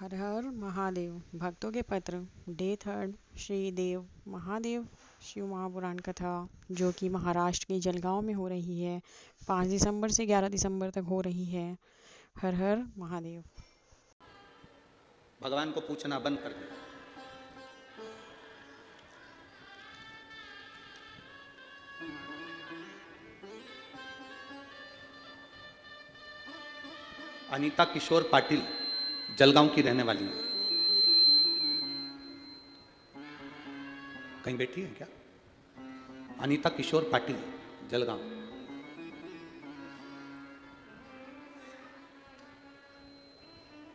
हर हर महादेव। भक्तों के पत्र डे 3 श्री देव महादेव शिव महापुराण कथा जो कि महाराष्ट्र के जलगांव में हो रही है। 5 दिसंबर से 11 दिसंबर तक हो रही है। हर हर महादेव। भगवान को पूछना बंद कर दे। अनीता किशोर पाटिल जलगांव की रहने वाली है। कहीं बैठी है क्या? अनीता किशोर पाटिल जलगांव।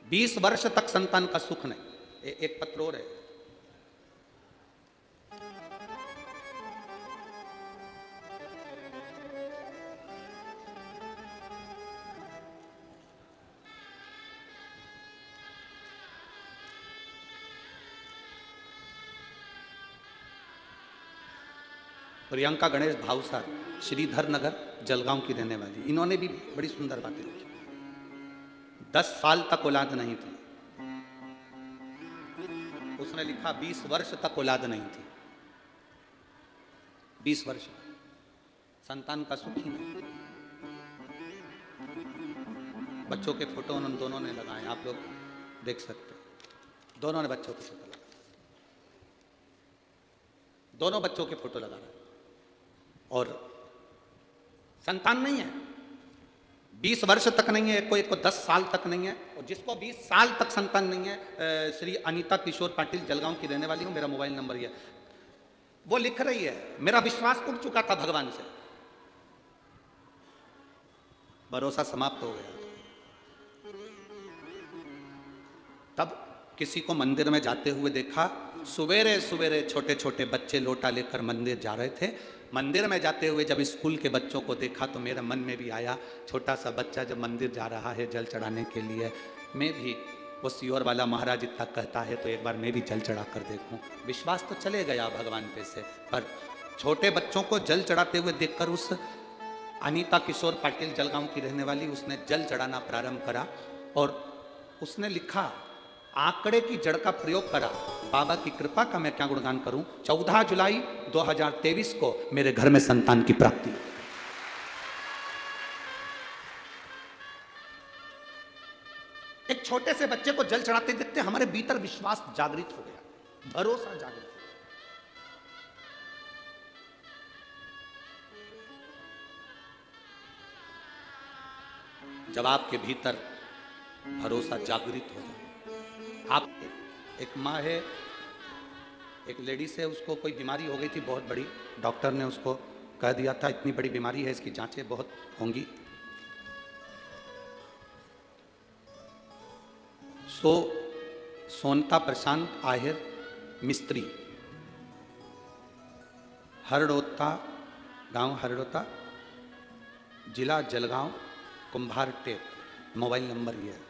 बीस वर्ष तक संतान का सुख नहीं। एक पत्र और है। प्रियंका गणेश भावसार श्रीधर नगर जलगांव की रहने वाली। इन्होंने भी बड़ी सुंदर बातें लिखी। 10 साल तक औलाद नहीं थी। उसने लिखा 20 वर्ष तक औलाद नहीं थी। 20 वर्ष संतान का सुख ही नहीं। बच्चों के फोटो उन दोनों ने लगाए, आप लोग देख सकते हैं। दोनों ने बच्चों के फोटो लगाए। दोनों बच्चों के फोटो लगा रहे और संतान नहीं है। 20 वर्ष तक नहीं है, कोई को 10 साल तक नहीं है, और जिसको 20 साल तक संतान नहीं है, श्री अनीता किशोर पाटिल जलगांव की रहने वाली हूं। मेरा मोबाइल नंबर ये, वो लिख रही है मेरा विश्वास उठ चुका था भगवान से, भरोसा समाप्त हो गया। तब किसी को मंदिर में जाते हुए देखा। सवेरे सवेरे छोटे छोटे बच्चे लोटा लेकर मंदिर जा रहे थे। मंदिर में जाते हुए जब स्कूल के बच्चों को देखा तो मेरे मन में भी आया, छोटा सा बच्चा जब मंदिर जा रहा है जल चढ़ाने के लिए, मैं भी वो सियोर वाला महाराज इतना कहता है तो एक बार मैं भी जल चढ़ा कर देखूं। विश्वास तो चले गया भगवान पे से, पर छोटे बच्चों को जल चढ़ाते हुए देखकर उस अनीता किशोर पाटिल जलगांव की रहने वाली, उसने जल चढ़ाना प्रारंभ करा और उसने लिखा, आंकड़े की जड़ का प्रयोग करा। बाबा की कृपा का मैं क्या गुणगान करूं। 14 जुलाई 2023 को मेरे घर में संतान की प्राप्ति। एक छोटे से बच्चे को जल चढ़ाते देखते हमारे भीतर विश्वास जागृत हो गया, भरोसा जागृत हो गया। जब आपके भीतर भरोसा जागृत हो जाए, आप एक माँ है, एक लेडीज है, उसको कोई बीमारी हो गई थी बहुत बड़ी। डॉक्टर ने उसको कह दिया था इतनी बड़ी बीमारी है, इसकी जांचें बहुत होंगी। सोनता प्रशांत आहिर मिस्त्री, हरड़ोता गांव, हरड़ोता जिला जलगांव, कुंभार टेप। मोबाइल नंबर ये है।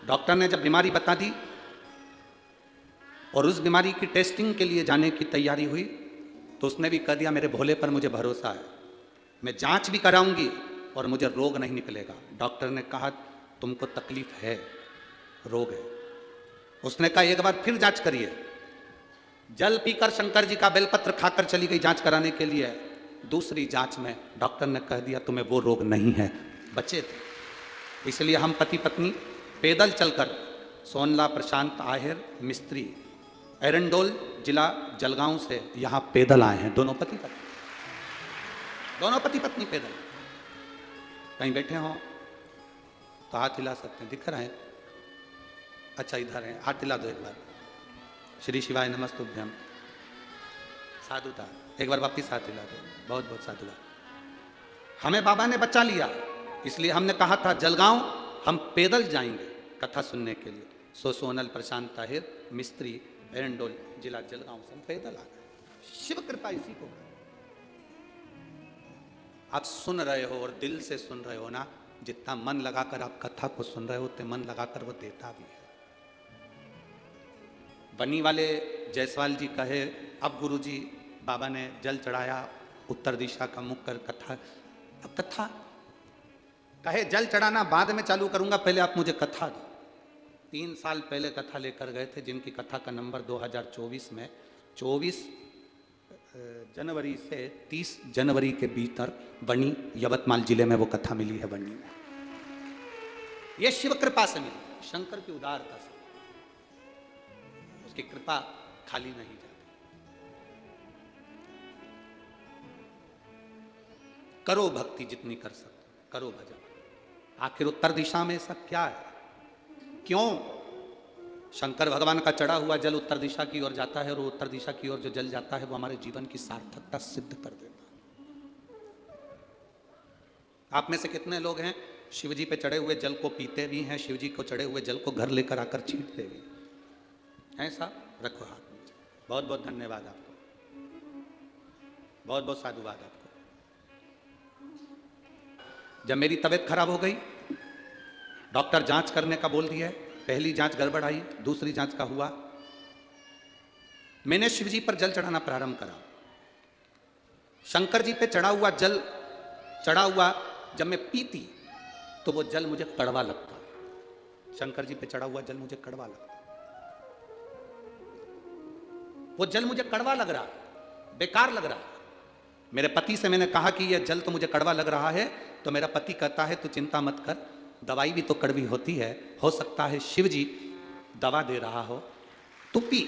डॉक्टर ने जब बीमारी बता दी और उस बीमारी की टेस्टिंग के लिए जाने की तैयारी हुई तो उसने भी कह दिया मेरे भोले पर मुझे भरोसा है, मैं जांच भी कराऊंगी और मुझे रोग नहीं निकलेगा। डॉक्टर ने कहा तुमको तकलीफ है, रोग है। उसने कहा एक बार फिर जांच करिए। जल पीकर शंकर जी का बेलपत्र खाकर चली गई जांच कराने के लिए। दूसरी जांच में डॉक्टर ने कह दिया तुम्हें वो रोग नहीं है, बचे थे। इसलिए हम पति पत्नी पैदल चलकर सोनला प्रशांत आहिर मिस्त्री, एरंडोल जिला जलगांव से यहाँ पैदल आए हैं। दोनों पति पत्नी पैदल। कहीं बैठे हो तो हाथ हिला सकते हैं, दिख रहे हैं? अच्छा इधर है, हाथ हिला दो एक बार। श्री शिवाय नमस्तुभ्यम। साधुता, एक बार वापिस हाथ हिला दो। बहुत बहुत साधुता। हमें बाबा ने बचा लिया, इसलिए हमने कहा था जलगांव हम पैदल जाएंगे कथा सुनने के लिए। सोनल प्रशांत ताहिर मिस्त्री, एरंडोल जिला जलगांव से हम पैदल आ गए। शिव कृपा इसी को। आप सुन रहे हो और दिल से सुन रहे हो ना, जितना मन लगाकर आप कथा को सुन रहे हो उतने मन लगाकर वो देता भी है। बनी वाले जायसवाल जी कहे अब गुरुजी बाबा ने जल चढ़ाया, उत्तर दिशा का मुख कर कथा। अब कथा कहे जल चढ़ाना बाद में चालू करूंगा, पहले आप मुझे कथा दो। 3 साल पहले कथा लेकर गए थे, जिनकी कथा का नंबर 2024 में 24 जनवरी से 30 जनवरी के भीतर बनी, यवतमाल जिले में वो कथा मिली है बनी में। ये शिव कृपा से मिली, शंकर की उदारता से। उसकी कृपा खाली नहीं जाती। करो भक्ति जितनी कर सकते, करो भजन। आखिर उत्तर दिशा में सब क्या है? क्यों शंकर भगवान का चढ़ा हुआ जल उत्तर दिशा की ओर जाता है, और उत्तर दिशा की ओर जो जल जाता है वो हमारे जीवन की सार्थकता सिद्ध कर देता है। आप में से कितने लोग हैं शिव जी पे चढ़े हुए जल को पीते भी हैं, शिव जी को चढ़े हुए जल को घर लेकर आकर छींटते भी हैं? साहब रखो हाथ नीचे। बहुत बहुत धन्यवाद आपको, बहुत बहुत साधुवाद आपको। जब मेरी तबीयत खराब हो गई, डॉक्टर जांच करने का बोल दिया, पहली जांच गड़बड़ आई, दूसरी जांच का हुआ, मैंने शिव जी पर जल चढ़ाना प्रारंभ करा। शंकर जी पे चढ़ा हुआ जल चढ़ा हुआ जब मैं पीती तो वो जल मुझे कड़वा लगता। शंकर जी पे चढ़ा हुआ जल मुझे कड़वा लगता, वो जल मुझे कड़वा लग रहा, बेकार लग रहा। मेरे पति से मैंने कहा कि यह जल तो मुझे कड़वा लग रहा है, तो मेरा पति कहता है तू चिंता मत कर, दवाई भी तो कड़वी होती है, हो सकता है शिव जी दवा दे रहा हो, तू पी।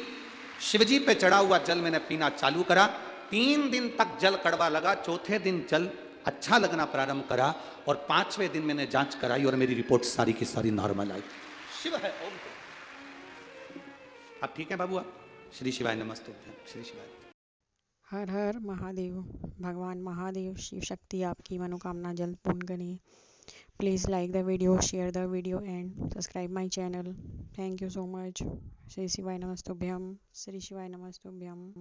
शिव जी पे चढ़ा हुआ जल मैंने पीना चालू करा। 3 दिन तक जल कड़वा लगा, चौथे दिन जल अच्छा लगना प्रारंभ करा, और 5वें दिन मैंने जांच कराई और मेरी रिपोर्ट सारी की सारी नॉर्मल आई। शिव है ओम। आप ठीक है बाबू? आप श्री शिवाय नमस्तुभ्यम। श्री शिवाय। हर हर महादेव। भगवान महादेव शिव शक्ति आपकी मनोकामना जल्द पूर्ण करें। Please like the video, share the video and subscribe my channel. Thank you so much. Shri शिवाय नमस्तुभ्यम। श्री शिवाय नमस्तुभ्यम।